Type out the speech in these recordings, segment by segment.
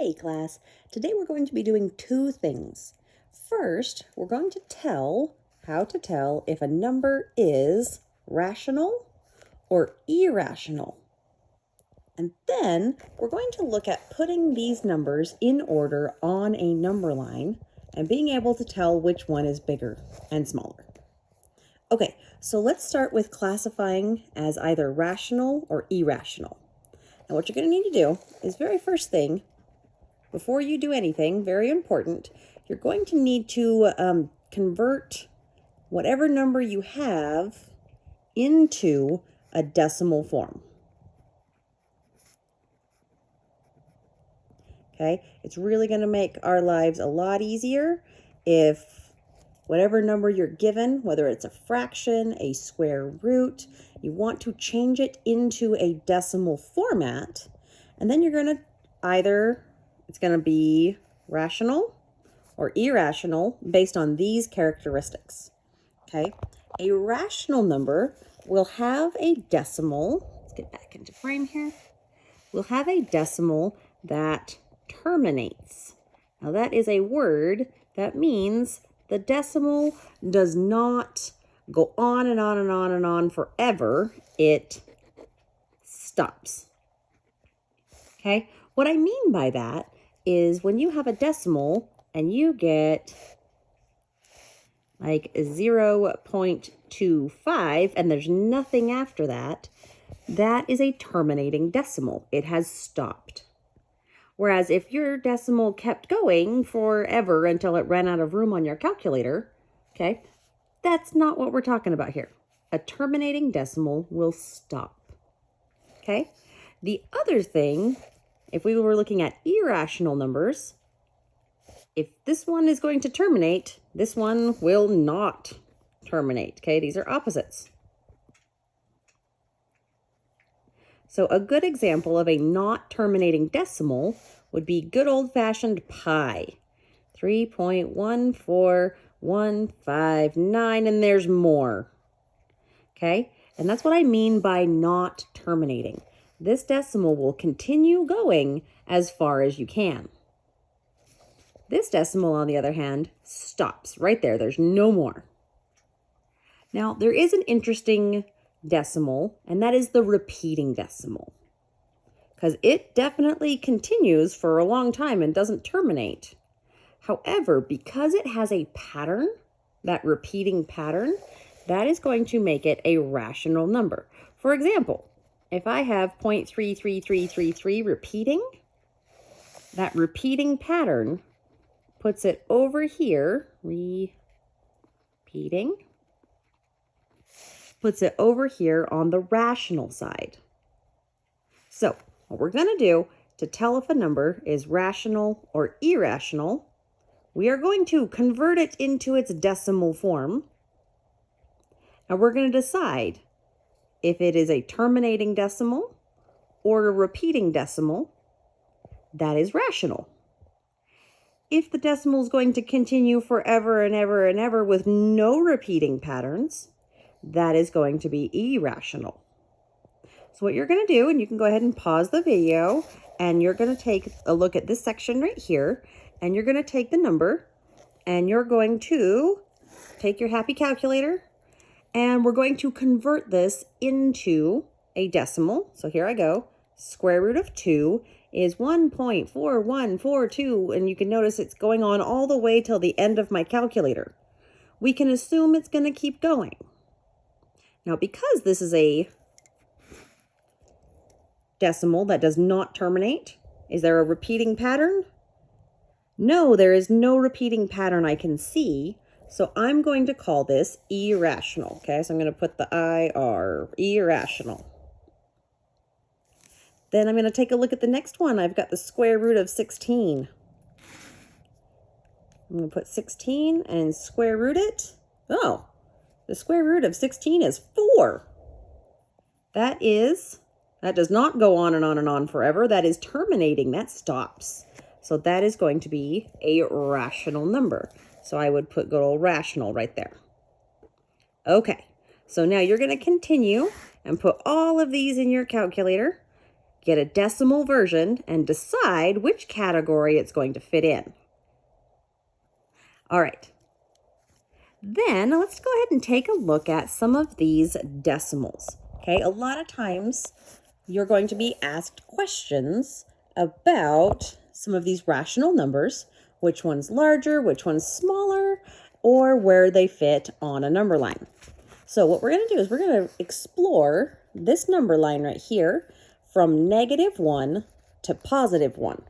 Hey class, today we're going to be doing two things. First, we're going to tell how to tell if a number is rational or irrational. And then we're going to look at putting these numbers in order on a number line and being able to tell which one is bigger and smaller. Okay, so let's start with classifying as either rational or irrational. Now what you're going to need to do is very first thing, before you do anything, very important, you're going to need to convert whatever number you have into a decimal form. Okay, it's really going to make our lives a lot easier if whatever number you're given, whether it's a fraction, a square root, you want to change it into a decimal format, and then you're going to either it's going to be rational or irrational based on these characteristics. Okay, a rational number will have a decimal. Let's get back into frame here. We'll have a decimal that terminates. Now that is a word that means the decimal does not go on and on and on and on forever. It stops. Okay, what I mean by that is when you have a decimal and you get like 0.25 and there's nothing after that, that is a terminating decimal. It has stopped. Whereas if your decimal kept going forever until it ran out of room on your calculator, okay, that's not what we're talking about here. A terminating decimal will stop. Okay, the other thing, if we were looking at irrational numbers, if this one is going to terminate, this one will not terminate. Okay, these are opposites. So a good example of a not terminating decimal would be good old-fashioned pi. 3.14159, and there's more. Okay, and that's what I mean by not terminating. This decimal will continue going as far as you can. This decimal, on the other hand, stops right there. There's no more. Now, there is an interesting decimal, and that is the repeating decimal, because it definitely continues for a long time and doesn't terminate. However, because it has a pattern, that repeating pattern, that is going to make it a rational number. For example, if I have 0.33333 repeating, that repeating pattern puts it over here, repeating, puts it over here on the rational side. So what we're going to do to tell if a number is rational or irrational, we are going to convert it into its decimal form. And we're going to decide if it is a terminating decimal or a repeating decimal that is rational. If the decimal is going to continue forever and ever and ever with no repeating patterns, that is going to be irrational. So what you're going to do, and you can go ahead and pause the video, and you're going to take a look at this section right here, and you're going to take the number, and you're going to take your happy calculator, and we're going to convert this into a decimal. So here I go. Square root of 2 is 1.4142, and you can notice it's going on all the way till the end of my calculator. We can assume it's going to keep going. Now, because this is a decimal that does not terminate, is there a repeating pattern? No, there is no repeating pattern I can see, so I'm going to call this irrational. Okay, so I'm going to put the IR, irrational. Then I'm going to take a look at the next one. I've got the square root of 16. I'm going to put 16 and square root it. Oh, the square root of 16 is 4. That does not go on and on and on forever. That is terminating. That stops. So that is going to be a rational number. So I would put good old rational right there. Okay, so now you're going to continue and put all of these in your calculator. get a decimal version, and decide which category it's going to fit in. All right. Then let's go ahead and take a look at some of these decimals. Okay, a lot of times you're going to be asked questions about some of these rational numbers, which one's larger, which one's smaller, or where they fit on a number line. So what we're going to do is we're going to explore this number line right here from -1 to +1.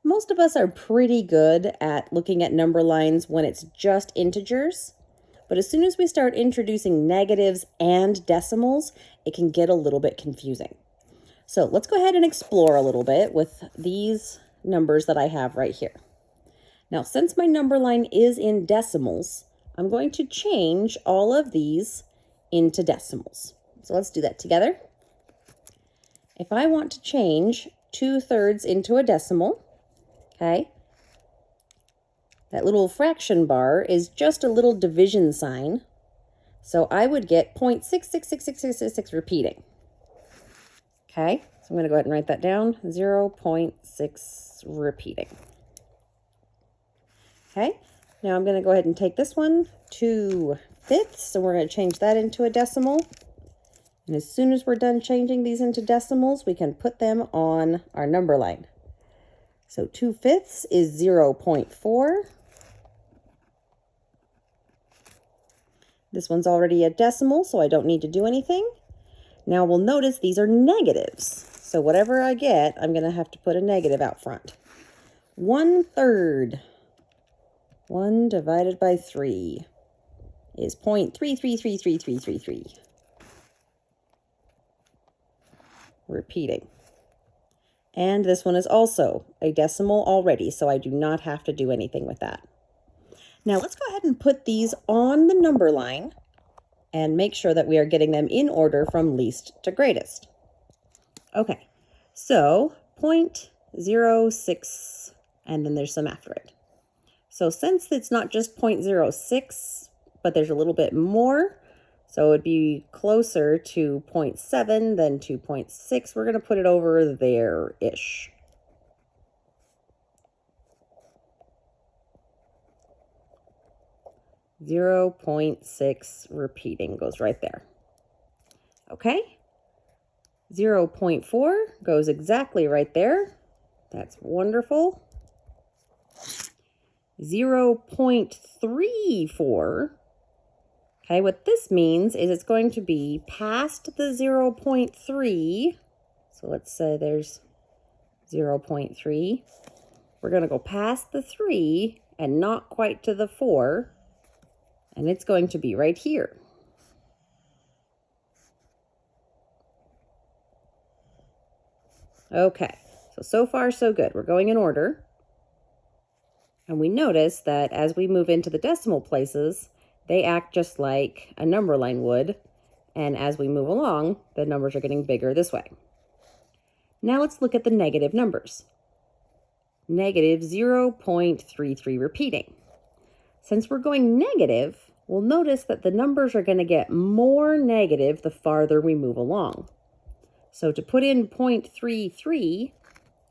Most of us are pretty good at looking at number lines when it's just integers, but as soon as we start introducing negatives and decimals, it can get a little bit confusing. So let's go ahead and explore a little bit with these numbers that I have right here. Now, since my number line is in decimals, I'm going to change all of these into decimals. So let's do that together. If I want to change 2/3 into a decimal, okay, that little fraction bar is just a little division sign. So I would get 0.666666 repeating. Okay, so I'm going to go ahead and write that down, 0.6 repeating. Okay, now I'm going to go ahead and take this one, 2/5, and we're going to change that into a decimal. And as soon as we're done changing these into decimals, we can put them on our number line. So 2/5 is 0.4. This one's already a decimal, so I don't need to do anything. Now we'll notice these are negatives. So whatever I get, I'm going to have to put a negative out front. 1/3. 1 divided by 3 is 0.333333. Repeating. And this one is also a decimal already, so I do not have to do anything with that. Now let's go ahead and put these on the number line and make sure that we are getting them in order from least to greatest. Okay, so 0.06, and then there's some after it. So since it's not just 0.06, but there's a little bit more, so it would be closer to 0.7 than 2.6. We're going to put it over there-ish. .6 repeating goes right there. Okay. 0.4 goes exactly right there. That's wonderful. 0.34. Okay, what this means is it's going to be past the 0.3. So let's say there's 0.3. We're going to go past the 3 and not quite to the 4. And it's going to be right here. Okay, so far so good. We're going in order. And we notice that as we move into the decimal places, they act just like a number line would. And as we move along, the numbers are getting bigger this way. Now let's look at the negative numbers. Negative 0.33 repeating. Since we're going negative, we'll notice that the numbers are going to get more negative the farther we move along. So to put in 0.33,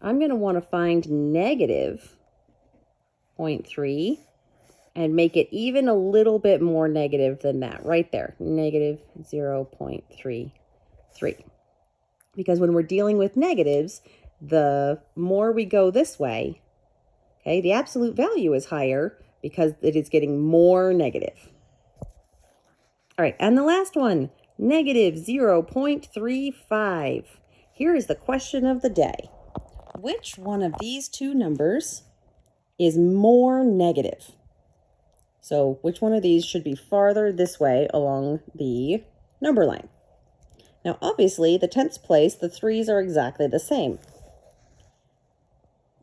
I'm going to want to find negative 0.3 and make it even a little bit more negative than that right there, negative 0.33. Because when we're dealing with negatives, the more we go this way, okay, the absolute value is higher because it is getting more negative. All right, and the last one, negative 0.35. Here is the question of the day. Which one of these two numbers is more negative? So which one of these should be farther this way along the number line? Now, obviously, the tenths place, the 3's are exactly the same.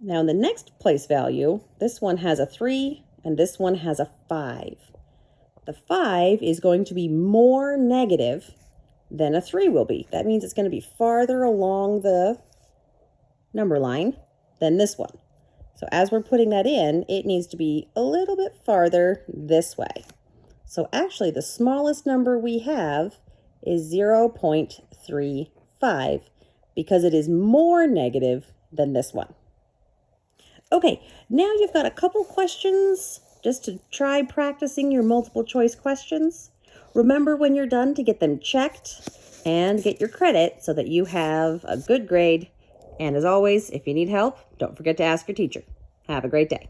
Now, in the next place value, this one has a 3 and this one has a 5. The 5 is going to be more negative than a 3 will be. That means it's going to be farther along the number line than this one. So as we're putting that in, it needs to be a little bit farther this way. So actually, the smallest number we have is 0.35 because it is more negative than this one. Okay, now you've got a couple questions just to try practicing your multiple choice questions. Remember when you're done to get them checked and get your credit so that you have a good grade. And as always, if you need help, don't forget to ask your teacher. Have a great day.